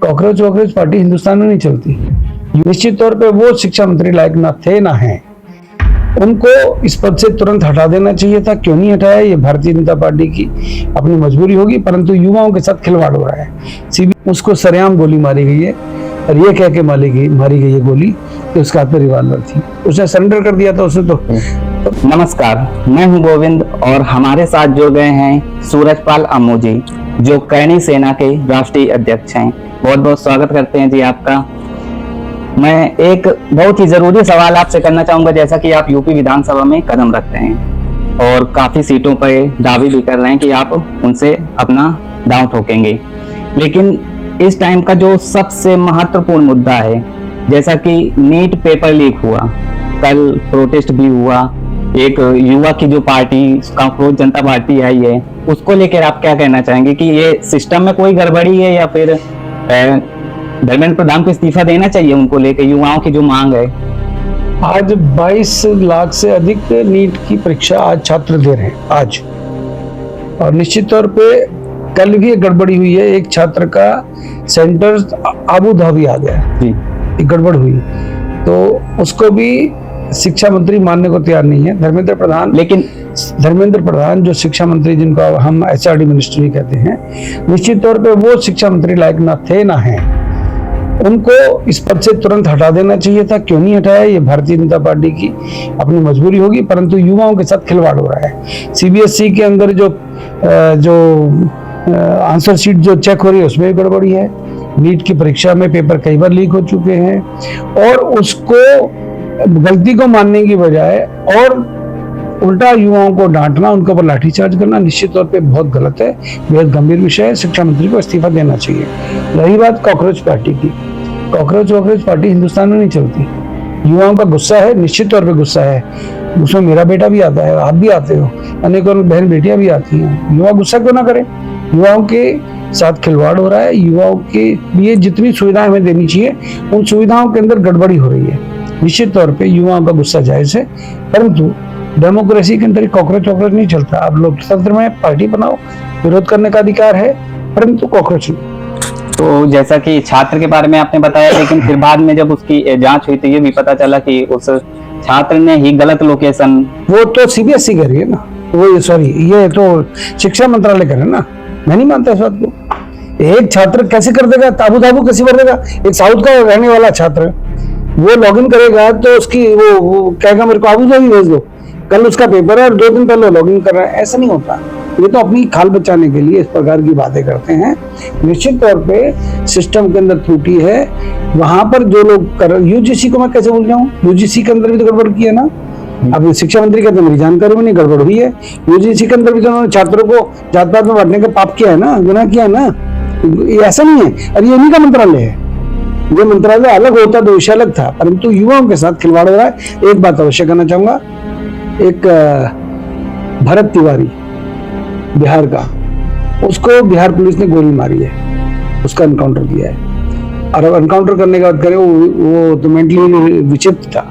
Cockroach वॉकरोच party Hindustan में नहीं चलती। निश्चित तौर पे वो शिक्षा मंत्री लायक ना थे ना हैं। उनको इस पद से तुरंत हटा देना चाहिए था। क्यों नहीं हटाया, ये भारतीय जनता पार्टी की अपनी मजबूरी होगी, परंतु युवाओं के साथ खिलवाड़ हो रहा है। सीबी उसको सरेआम गोली मारी गई है और ये कह के मारी गई है गोली कि उसके हाथ में रिवॉल्वर थी। उसने सरेंडर कर दिया था उसे तो। नमस्कार, मैं हूं गोविंद और हमारे साथ जुड़ गए हैं सूरजपाल अमोजी, जो करणी सेना के राष्ट्रीय अध्यक्ष हैं। बहुत बहुत स्वागत करते हैं जी आपका। मैं एक बहुत ही जरूरी सवाल आपसे करना चाहूंगा, जैसा कि आप यूपी विधानसभा में कदम रखते हैं और काफी सीटों पर दावे भी कर रहे हैं कि आप उनसे अपना दांव ठोकेंगे, लेकिन इस टाइम का जो सबसे महत्वपूर्ण मुद्दा है, जैसा कि नीट पेपर लीक हुआ, कल प्रोटेस्ट भी हुआ, एक युवा की जो पार्टी कॉकरोच जनता पार्टी आई है, उसको लेकर आप क्या कहना चाहेंगे कि ये सिस्टम में कोई गड़बड़ी है या फिर धर्मेंद्र प्रधान को इस्तीफा देना चाहिए उनको लेकर, युवाओं की जो मांग है? आज 22 लाख से अधिक नीट की परीक्षा आज छात्र दे रहे हैं आज, और निश्चित तौर पे कल भी एक गड़बड़ी हुई है। एक छात्र का सेंटर आबू धाबी आ गया जी, एक गड़बड़ हुई, तो उसको भी शिक्षा मंत्री मानने को तैयार नहीं है धर्मेंद्र प्रधान। लेकिन धर्मेंद्र प्रधान जो शिक्षा मंत्री, जिनको हम एचआरडी मिनिस्टर भी कहते हैं, निश्चित तौर पे वो शिक्षा मंत्री लायक ना थे ना हैं। उनको इस पद से तुरंत हटा देना चाहिए था। क्यों नहीं हटाया, ये भारतीय जनता पार्टी की अपनी मजबूरी होगी, परंतु युवाओं के साथ खिलवाड़ हो रहा है। सीबीएसई के अंदर जो आंसर शीट जो चेक हो रही है उसमें गड़बड़ी है। नीट की परीक्षा में पेपर कई बार लीक हो चुके हैं, और उसको गलती को मानने की बजाय और उल्टा युवाओं को डांटना, उनके ऊपर लाठीचार्ज करना निश्चित तौर पे बहुत गलत है, बेहद गंभीर विषय है। शिक्षा मंत्री को इस्तीफा देना चाहिए। रही बात कॉकरोच पार्टी की, कॉकरोच वॉकरोच पार्टी हिंदुस्तान में नहीं चलती। युवाओं का गुस्सा है, निश्चित तौर पे गुस्सा है। उसमें मेरा बेटा भी आता है, आप भी आते हो, अनेकों बहन बेटियां भी आती हैं। युवा गुस्सा क्यों ना करें? युवाओं के साथ खिलवाड़ हो रहा है। युवाओं के लिए जितनी सुविधाएं हमें देनी चाहिए, उन सुविधाओं के अंदर गड़बड़ी हो रही है। निश्चित तौर पे युवाओं का गुस्सा जायज है, परंतु डेमोक्रेसी के अंदर कॉकरोच वॉकरोच नहीं चलता। आप लोकतंत्र में पार्टी बनाओ, विरोध करने का अधिकार है, परंतु कॉकरोच नहीं। तो जैसा कि छात्र के बारे में आपने बताया, लेकिन फिर बाद में जब उसकी जांच हुई तो ये भी पता चला कि उस छात्र ने ही गलत लोकेशन, वो तो सीबीएसई कर रही है ना, वो सॉरी ये तो शिक्षा मंत्रालय कर रहा है ना। मैं नहीं मानता इस बात को। एक छात्र कैसे कर देगा, ताबू ताबू कैसे कर देगा? एक साउथ का रहने वाला छात्र वो लॉगिन करेगा तो उसकी वो कहेगा मेरे को आबू धाबी भेज दो, कल उसका पेपर है और 2 दिन पहले लॉगिन कर रहा है। ऐसा नहीं होता। ये तो अपनी खाल बचाने के लिए इस प्रकार की बातें करते हैं। निश्चित तौर पे सिस्टम के अंदर त्रुटि है। वहां पर जो लोग कर, यूजीसी को मैं कैसे भूल जाऊं? यूजीसी के अंदर भी तो गड़बड़ की है ना। अब शिक्षा मंत्री कहते हैं मेरी जानकारी में नहीं गड़बड़ हुई है। यूजीसी के अंदर भी तो उन्होंने छात्रों को जात पात में बांटने का पाप किया है ना, गुनाह किया है ना। ऐसा नहीं है। और ये इन्हीं का मंत्रालय है। ये मंत्रालय अलग होता तो विषय अलग था, परंतु युवाओं के साथ खिलवाड़ हो रहा है। एक बात अवश्य कहना चाहूंगा, एक भरत तिवारी बिहार का, उसको बिहार पुलिस ने गोली मारी है, उसका एनकाउंटर किया है। और अब एनकाउंटर करने के बाद करे वो तो मेंटली विक्षिप्त था,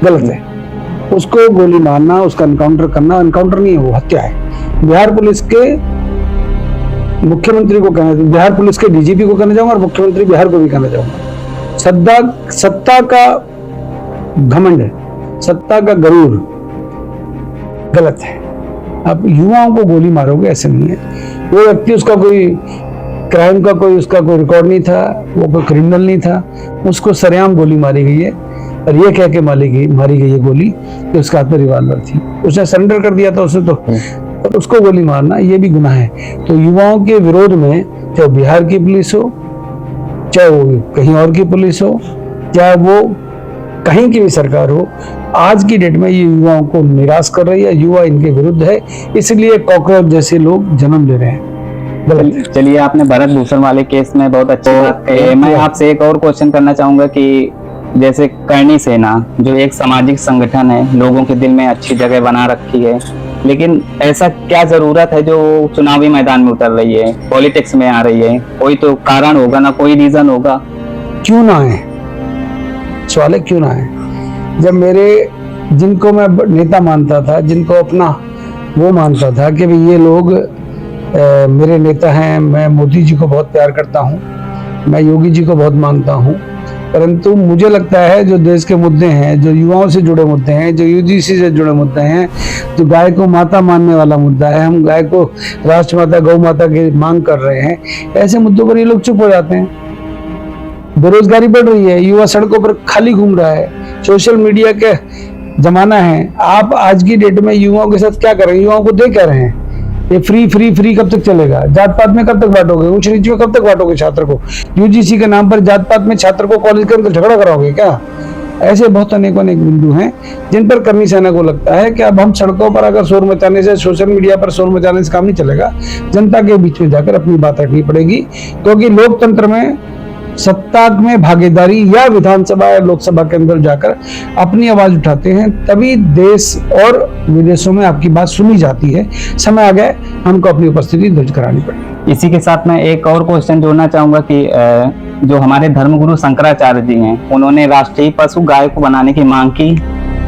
गलत है। उसको गोली मारना, उसका एनकाउंटर करना, एनकाउंटर नहीं है, वो हत्या है। बिहार पुलिस के मुख्यमंत्री को कहना, बिहार पुलिस के डीजीपी को कहना चाहूंगा और मुख्यमंत्री बिहार को भी कहना चाहूंगा, सत्ता का घमंड है, सत्ता का गरूर गलत है। आप युवाओं को गोली मारोगे, ऐसे नहीं है। वो व्यक्ति, उसका कोई क्राइम का उसका कोई रिकॉर्ड नहीं था, वो कोई क्रिमिनल नहीं था, उसको सरेआम गोली मारी गई है और ये कह के मारी गई है गोली कि उसके हाथ में रिवॉल्वर थी। उसने सरेंडर कर दिया था उसे तो, और उसको गोली मारना ये भी गुनाह है। तो युवाओं के विरोध में, चाहे बिहार की पुलिस हो, चाहे वो कहीं और की पुलिस हो, चाहे वो कहीं की भी सरकार हो, आज की डेट में ये युवाओं को निराश कर रही है। युवा इनके विरुद्ध है, इसलिए कॉकरोच जैसे लोग जन्म ले रहे हैं। चलिए, आपने भरत भूषण वाले केस में बहुत अच्छी बात कही। मैं आपसे एक और क्वेश्चन करना चाहूंगा कि जैसे करणी सेना जो एक सामाजिक संगठन है, लोगों के दिल में अच्छी जगह बना रखी है, लेकिन ऐसा क्या जरूरत है जो चुनावी मैदान में उतर रही है, पॉलिटिक्स में आ रही है? कोई तो कारण होगा ना, कोई रीजन होगा। क्यों ना है, सवाल है क्यों ना है। जब जिनको मैं नेता मानता था, जिनको अपना वो मानता था कि भाई ये लोग मेरे नेता हैं, मैं मोदी जी को बहुत प्यार करता हूँ, मैं योगी जी को बहुत मानता हूँ, परंतु मुझे लगता है जो देश के मुद्दे हैं, जो युवाओं से जुड़े मुद्दे हैं, जो यूजीसी से जुड़े मुद्दे हैं, जो गाय को माता मानने वाला मुद्दा है, हम गाय को राष्ट्रमाता गौ माता की मांग कर रहे हैं, ऐसे मुद्दों पर ये लोग चुप हो जाते हैं। बेरोजगारी बढ़ रही है, युवा सड़कों पर खाली घूम रहा है, सोशल मीडिया के जमाना है। आप आज की डेट में युवाओं के साथ क्या कर रहे हैं? युवाओं को दे क्या रहे हैं? ये फ्री फ्री फ्री कब तक चलेगा? जात पात में कब तक बांटोगे? उच्च नीच में कब तक बांटोगे छात्र को? यूजीसी के नाम पर जात पात में छात्र को कॉलेज के अंदर झगड़ा कराओगे क्या? ऐसे बहुत अनेक बिंदु हैं जिन पर करनी सेना को लगता है कि अब हम सड़कों पर अगर शोर मचाने से, सोशल मीडिया पर शोर मचाने से काम नहीं चलेगा, जनता के बीच में जाकर अपनी बात रखनी पड़ेगी। क्योंकि लोकतंत्र में सत्ता में भागीदारी या विधानसभा या लोकसभा के अंदर जाकर अपनी आवाज उठाते हैं, तभी देश और विदेशों में आपकी बात सुनी जाती है। समय आ गया हमको अपनी उपस्थिति दर्ज करानी पड़ेगी। इसी के साथ मैं एक और क्वेश्चन जोड़ना चाहूंगा कि जो हमारे धर्मगुरु शंकराचार्य जी हैं, उन्होंने राष्ट्रीय पशु गाय को बनाने की मांग की,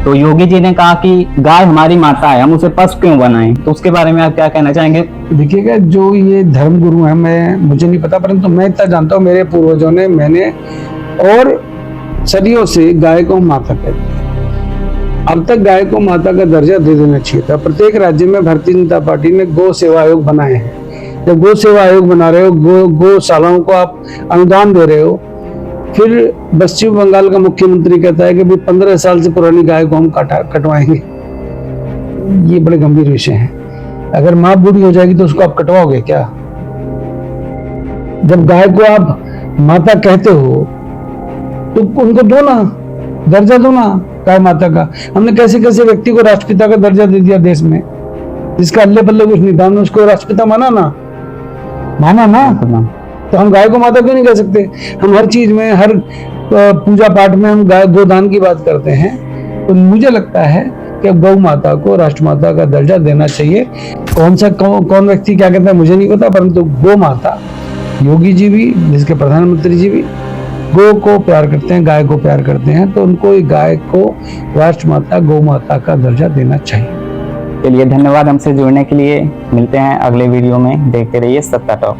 तो योगी जी ने कहा कि गाय हमारी माता है, हम उसे पशु क्यों बनाएं? तो उसके बारे में आप क्या कहना चाहेंगे? देखिएगा, जो ये धर्मगुरु हैं, मुझे नहीं पता, परंतु मैं इतना जानता हूँ, मेरे पूर्वजों ने, मैंने और सदियों से गाय को माता कहते हैं। अब तक गाय को माता का दर्जा दे देना चाहिए था। प्रत्येक राज्य में भारतीय जनता पार्टी ने गौ सेवा आयोग बनाए हैं। जब गौ सेवा आयोग बना रहे हो, गौशालाओं को आप अनुदान दे रहे हो, फिर पश्चिम बंगाल का मुख्यमंत्री कहता है कि भाई 15 साल से पुरानी गाय को हम कटवाएंगे। ये बड़े गंभीर विषय हैं। अगर माँ बूढ़ी हो जाएगी तो उसको आप कटवाओगे क्या? जब गाय को आप माता कहते हो तो उनको दो ना, दर्जा दो ना गाय माता का। हमने कैसे कैसे व्यक्ति को राष्ट्रपिता का दर्जा दे दिया देश में, जिसका अल्ले पल्ले कुछ नहीं था, हमने उसको राष्ट्रपिता माना ना। तो हम गाय को माता क्यों नहीं कह सकते? हम हर चीज में, हर पूजा पाठ में हम गाय गोदान की बात करते हैं। तो मुझे लगता है कि गौ माता को राष्ट्रमाता का दर्जा देना चाहिए। कौन व्यक्ति क्या कहता है मुझे नहीं पता, परंतु गौ माता, योगी जी भी, जिसके प्रधानमंत्री जी भी गौ को प्यार करते हैं, गाय को प्यार करते हैं, तो उनको गाय को राष्ट्रमाता गौ माता का दर्जा देना चाहिए। चलिए, धन्यवाद हमसे जुड़ने के लिए। मिलते हैं अगले वीडियो में, देखते रहिए सत्ता टॉक।